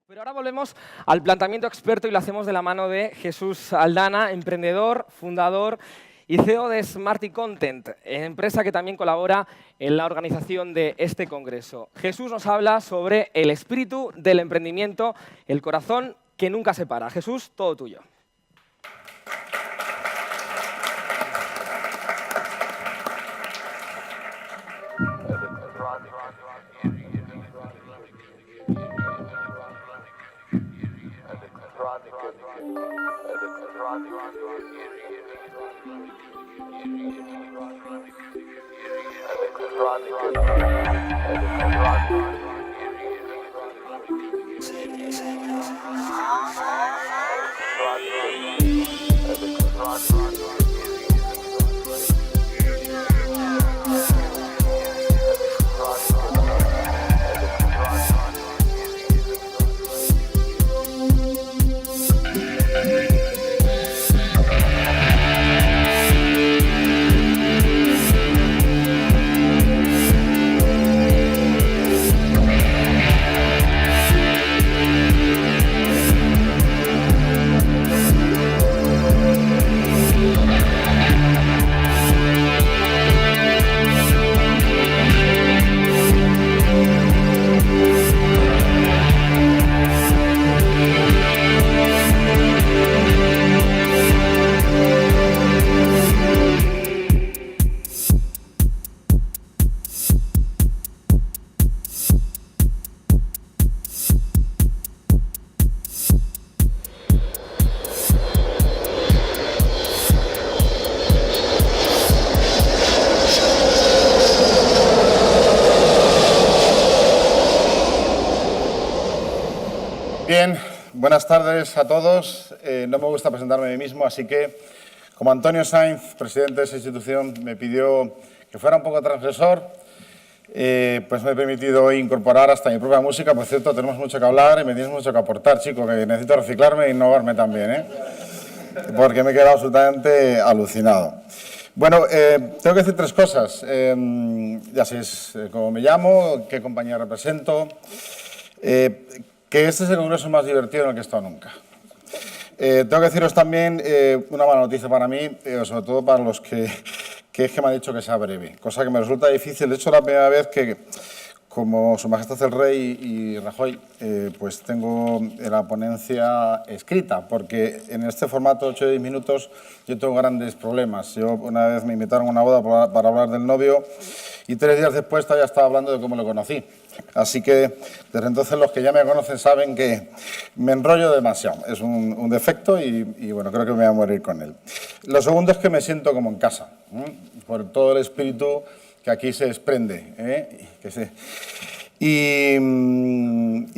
Pero ahora volvemos al planteamiento experto y lo hacemos de la mano de Jesús Aldana, emprendedor, fundador y CEO de Smarty Content, empresa que también colabora en la organización de este congreso. Jesús nos habla sobre el espíritu del emprendimiento, el corazón que nunca se para. Jesús, todo tuyo. Bien, buenas tardes a todos. No me gusta presentarme a mí mismo, así que, como Antonio Sainz, presidente de esa institución, me pidió que fuera un poco transgresor, pues me he permitido hoy incorporar hasta mi propia música. Por cierto, tenemos mucho que hablar y me tienes mucho que aportar, chico, que necesito reciclarme e innovarme también, porque me he quedado absolutamente alucinado. Bueno, tengo que decir tres cosas. Ya sabéis cómo me llamo, qué compañía represento, que este es el congreso más divertido en el que he estado nunca. Tengo que deciros también una mala noticia para mí, sobre todo para los que es que me ha dicho que sea breve, cosa que me resulta difícil. De hecho, la primera vez que, como Su Majestad el Rey y Rajoy, pues tengo la ponencia escrita, porque en este formato 8 o 10 minutos yo tengo grandes problemas. Yo una vez me invitaron a una boda para hablar del novio y 3 días después todavía estaba hablando de cómo lo conocí. Así que desde entonces los que ya me conocen saben que me enrollo demasiado. Es un defecto y bueno, creo que me voy a morir con él. Lo segundo es que me siento como en casa, por todo el espíritu que aquí se desprende. Y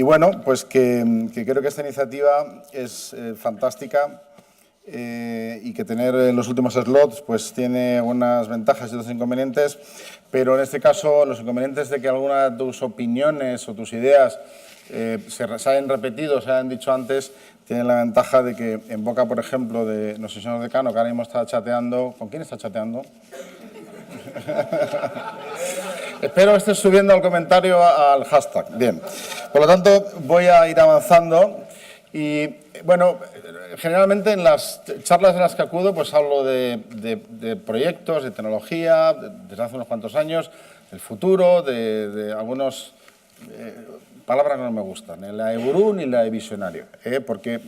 bueno, pues que creo que esta iniciativa es fantástica y que tener los últimos slots pues tiene unas ventajas y otros inconvenientes, pero en este caso los inconvenientes de que algunas de tus opiniones o tus ideas se hayan repetido, se hayan dicho antes, tienen la ventaja de que en boca, por ejemplo, de nuestro señor decano, que ahora mismo está chateando. ¿Con quién está chateando? Espero que estés subiendo al comentario al hashtag. Bien. Por lo tanto, voy a ir avanzando y, bueno, generalmente en las charlas en las que acudo pues hablo de proyectos, de tecnología, desde hace unos cuantos años, del futuro, de algunos palabras que no me gustan, ni la de gurú ni la de visionario, porque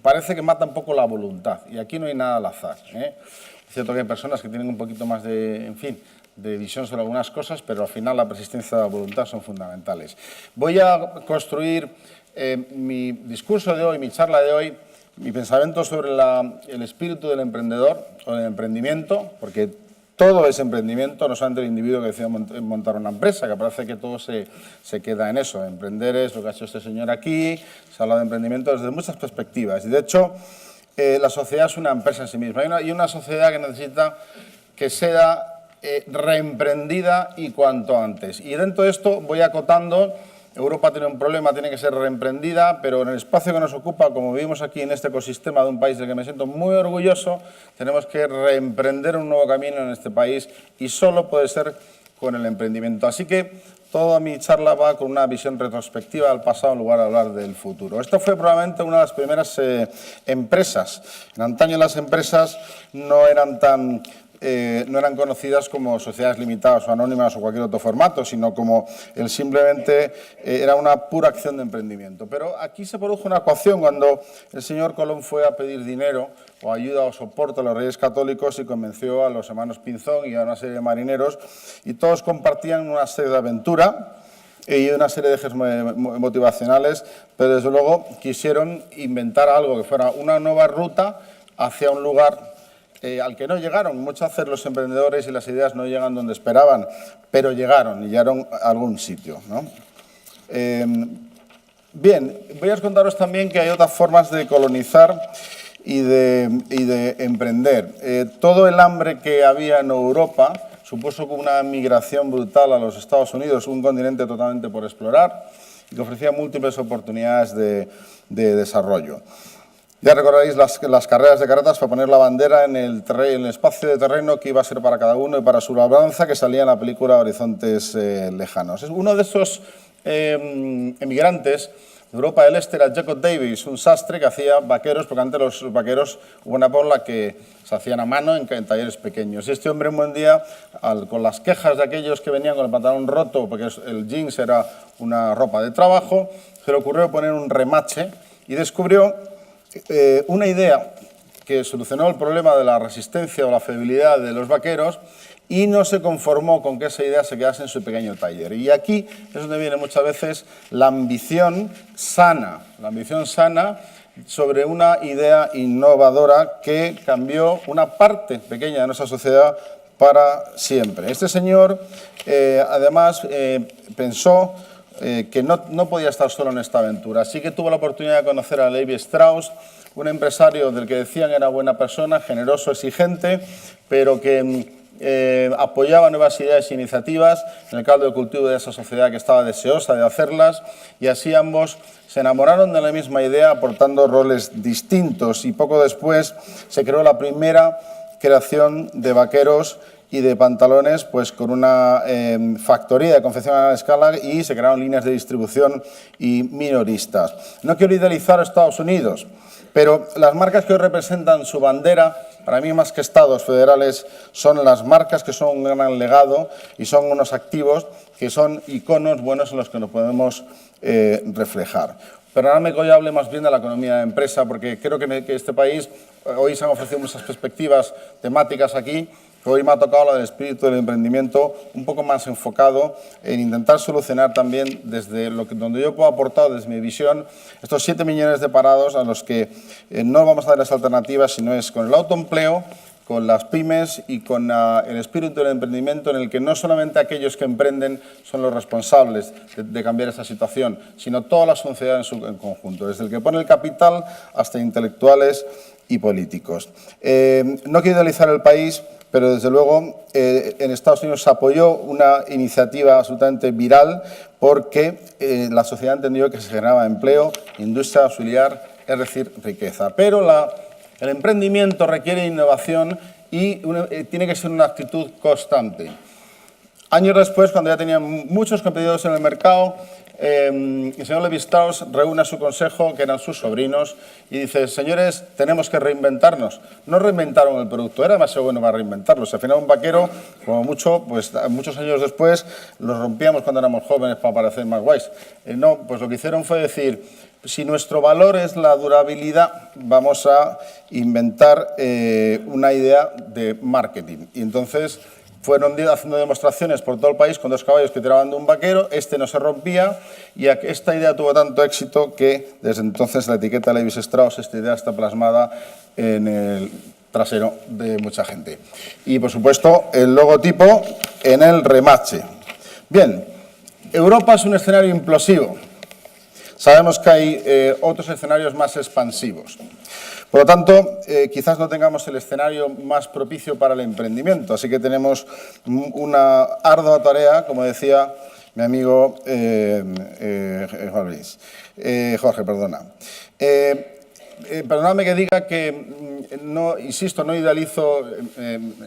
parece que mata un poco la voluntad y aquí no hay nada al azar. Es cierto que hay personas que tienen un poquito más de, en fin, de visión sobre algunas cosas, pero al final la persistencia de la voluntad son fundamentales. Voy a construir mi discurso de hoy, mi charla de hoy, mi pensamiento sobre el espíritu del emprendedor o del emprendimiento, porque todo es emprendimiento, no solamente el individuo que decide montar una empresa, que parece que todo se queda en eso. Emprender es lo que ha hecho este señor aquí, se habla de emprendimiento desde muchas perspectivas. Y de hecho, la sociedad es una empresa en sí misma. Hay una sociedad que necesita que sea reemprendida y cuanto antes. Y dentro de esto voy acotando. Europa tiene un problema, tiene que ser reemprendida, pero en el espacio que nos ocupa, como vivimos aquí en este ecosistema de un país del que me siento muy orgulloso, tenemos que reemprender un nuevo camino en este país y solo puede ser con el emprendimiento. Así que toda mi charla va con una visión retrospectiva del pasado en lugar de hablar del futuro. Esta fue probablemente una de las primeras empresas. En antaño las empresas no eran conocidas como sociedades limitadas o anónimas o cualquier otro formato, sino como simplemente era una pura acción de emprendimiento. Pero aquí se produjo una ecuación cuando el señor Colón fue a pedir dinero o ayuda o soporte a los Reyes Católicos y convenció a los hermanos Pinzón y a una serie de marineros, y todos compartían una serie de aventura y una serie de ejes motivacionales, pero desde luego quisieron inventar algo que fuera una nueva ruta hacia un lugar al que no llegaron. Muchas veces los emprendedores y las ideas no llegan donde esperaban, pero llegaron a algún sitio, ¿no? Bien, voy a contaros también que hay otras formas de colonizar y de emprender. Todo el hambre que había en Europa supuso una migración brutal a los Estados Unidos, un continente totalmente por explorar y que ofrecía múltiples oportunidades de desarrollo. Ya recordaréis las carreras de carretas para poner la bandera en el espacio de terreno que iba a ser para cada uno y para su labranza, que salía en la película Horizontes Lejanos. Uno de esos emigrantes de Europa del Este era Jacob Davis, un sastre que hacía vaqueros, porque antes los vaqueros hubo una porla que se hacían a mano en talleres pequeños. Y este hombre un buen día, con las quejas de aquellos que venían con el pantalón roto, porque el jeans era una ropa de trabajo, se le ocurrió poner un remache y descubrió una idea que solucionó el problema de la resistencia o la fiabilidad de los vaqueros, y no se conformó con que esa idea se quedase en su pequeño taller. Y aquí es donde viene muchas veces la ambición sana sobre una idea innovadora que cambió una parte pequeña de nuestra sociedad para siempre. Este señor, además, pensó que no podía estar solo en esta aventura, así que tuvo la oportunidad de conocer a Levi Strauss, un empresario del que decían era buena persona, generoso, exigente, pero que apoyaba nuevas ideas e iniciativas en el caldo de cultivo de esa sociedad que estaba deseosa de hacerlas, y así ambos se enamoraron de la misma idea aportando roles distintos, y poco después se creó la primera creación de vaqueros y de pantalones, pues con una factoría de confección a gran escala, y se crearon líneas de distribución y minoristas. No quiero idealizar a Estados Unidos, pero las marcas que hoy representan su bandera, para mí más que estados federales, son las marcas que son un gran legado y son unos activos que son iconos buenos en los que nos podemos reflejar. Perdonadme que hoy hable más bien de la economía de empresa, porque creo que este país, hoy se han ofrecido muchas perspectivas temáticas aquí. Hoy me ha tocado la del espíritu del emprendimiento, un poco más enfocado en intentar solucionar también desde donde yo puedo aportar, desde mi visión, estos 7 millones de parados a los que no vamos a dar las alternativas, sino es con el autoempleo, con las pymes y con el espíritu del emprendimiento, en el que no solamente aquellos que emprenden son los responsables de cambiar esta situación, sino toda la sociedad en conjunto, desde el que pone el capital hasta intelectuales y políticos. No quiero idealizar el país, pero desde luego en Estados Unidos se apoyó una iniciativa absolutamente viral porque la sociedad entendió que se generaba empleo, industria auxiliar, es decir, riqueza. Pero el emprendimiento requiere innovación y tiene que ser una actitud constante. Años después, cuando ya tenían muchos competidores en el mercado, el señor Levi Strauss reúne a su consejo, que eran sus sobrinos, y dice: señores, tenemos que reinventarnos. No reinventaron el producto, era demasiado bueno para reinventarlos. Al final un vaquero, como mucho, pues muchos años después, los rompíamos cuando éramos jóvenes para parecer más guays. No, pues lo que hicieron fue decir: si nuestro valor es la durabilidad, vamos a inventar una idea de marketing. Y entonces fueron haciendo demostraciones por todo el país con 2 caballos que tiraban de un vaquero, este no se rompía, y esta idea tuvo tanto éxito que desde entonces la etiqueta Levi Strauss, esta idea está plasmada en el trasero de mucha gente. Y por supuesto el logotipo en el remache. Bien, Europa es un escenario implosivo. Sabemos que hay otros escenarios más expansivos. Por lo tanto, quizás no tengamos el escenario más propicio para el emprendimiento, así que tenemos una ardua tarea, como decía mi amigo Jorge. perdonadme que diga que, no, insisto, no idealizo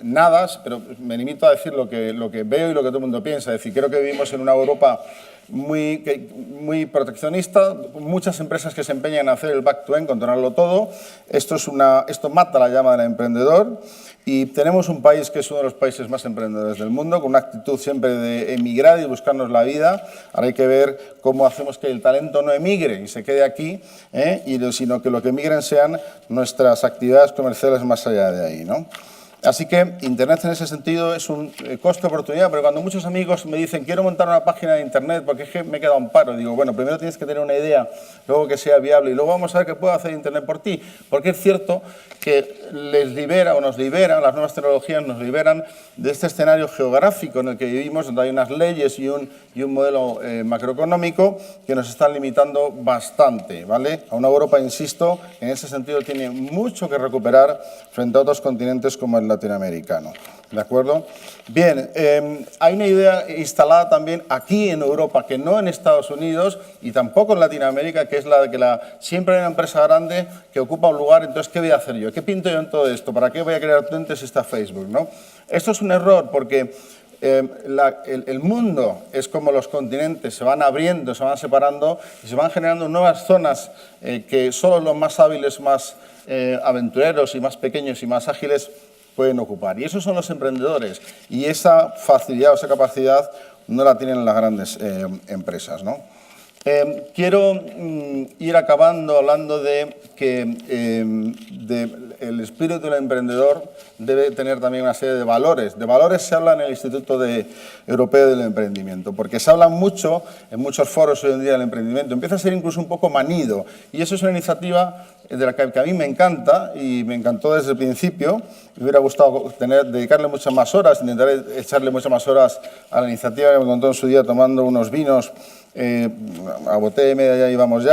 nada, pero me limito a decir lo que veo y lo que todo el mundo piensa. Es decir, creo que vivimos en una Europa muy proteccionista, muchas empresas que se empeñan en hacer el back-to-end, controlarlo todo. Esto mata la llama del emprendedor y tenemos un país que es uno de los países más emprendedores del mundo, con una actitud siempre de emigrar y buscarnos la vida. Ahora hay que ver cómo hacemos que el talento no emigre y se quede aquí, sino que lo que emigren sean nuestras actividades comerciales más allá de ahí, ¿no? Así que Internet en ese sentido es un coste-oportunidad, pero cuando muchos amigos me dicen quiero montar una página de Internet porque es que me he quedado un paro, digo, bueno, primero tienes que tener una idea, luego que sea viable y luego vamos a ver qué puede hacer Internet por ti, porque es cierto que les libera o nos liberan, las nuevas tecnologías nos liberan de este escenario geográfico en el que vivimos, donde hay unas leyes y un modelo macroeconómico que nos están limitando bastante, ¿vale? A una Europa, insisto, en ese sentido tiene mucho que recuperar frente a otros continentes como el latinoamericano, ¿de acuerdo? Bien, hay una idea instalada también aquí en Europa, que no en Estados Unidos y tampoco en Latinoamérica, que es la de que siempre hay una empresa grande que ocupa un lugar, entonces, ¿qué voy a hacer yo? ¿Qué pinto yo en todo esto? ¿Para qué voy a crear clientes si está Facebook, ¿no? Esto es un error porque el mundo es como los continentes, se van abriendo, se van separando y se van generando nuevas zonas que solo los más hábiles, más aventureros y más pequeños y más ágiles pueden ocupar. Y esos son los emprendedores. Y esa facilidad o esa capacidad no la tienen las grandes empresas, ¿no? Quiero ir acabando hablando de que el espíritu del emprendedor debe tener también una serie de valores. De valores se habla en el Instituto Europeo del Emprendimiento, porque se habla mucho en muchos foros hoy en día del emprendimiento. Empieza a ser incluso un poco manido y eso es una iniciativa de la que a mí me encanta y me encantó desde el principio. Me hubiera gustado dedicarle muchas más horas, intentar echarle muchas más horas a la iniciativa que me contó en su día tomando unos vinos. A botella y media ya íbamos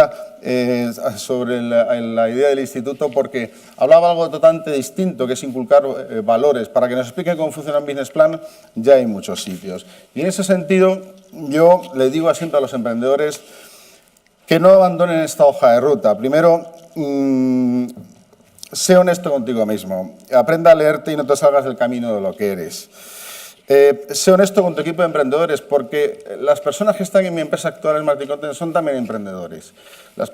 sobre la idea del instituto, porque hablaba algo totalmente distinto, que es inculcar valores. Para que nos expliquen cómo funciona un business plan, ya hay muchos sitios. Y en ese sentido, yo le digo siempre a los emprendedores que no abandonen esta hoja de ruta. Primero, sé honesto contigo mismo. Aprenda a leerte y no te salgas del camino de lo que eres. Sé honesto con tu equipo de emprendedores, porque las personas que están en mi empresa actual, en Smarty Content, son también emprendedores.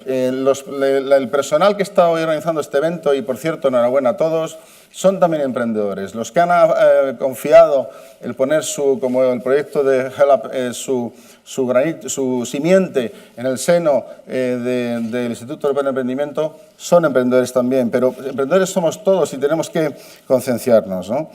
El personal que está hoy organizando este evento, y por cierto, enhorabuena a todos, son también emprendedores. Los que han confiado el poner como el proyecto de Help, su simiente en el seno del Instituto Europeo de Emprendimiento, son emprendedores también, pero emprendedores somos todos y tenemos que concienciarnos, ¿no?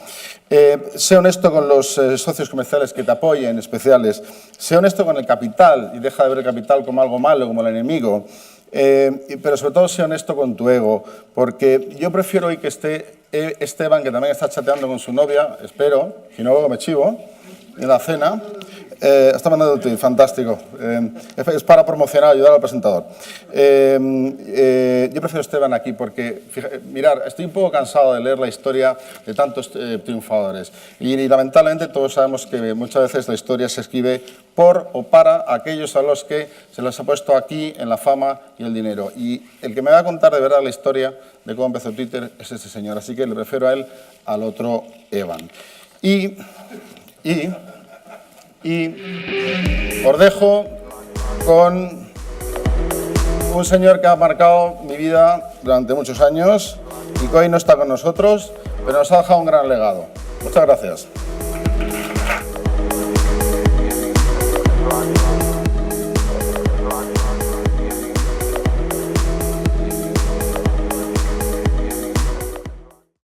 Sé honesto con los socios comerciales que te apoyen, especiales. Sé honesto con el capital y deja de ver el capital como algo malo, como el enemigo. Pero sobre todo sé honesto con tu ego, porque yo prefiero hoy que esté Esteban, que también está chateando con su novia, espero, si no luego me chivo, en la cena. Está mandando un tweet, fantástico. Es para promocionar, ayudar al presentador. Yo prefiero a Esteban aquí porque, mirar, estoy un poco cansado de leer la historia de tantos triunfadores. Y lamentablemente todos sabemos que muchas veces la historia se escribe por o para aquellos a los que se les ha puesto aquí en la fama y el dinero. Y el que me va a contar de verdad la historia de cómo empezó Twitter es ese señor. Así que le prefiero a él al otro Evan. Y os dejo con un señor que ha marcado mi vida durante muchos años y que hoy no está con nosotros, pero nos ha dejado un gran legado. Muchas gracias.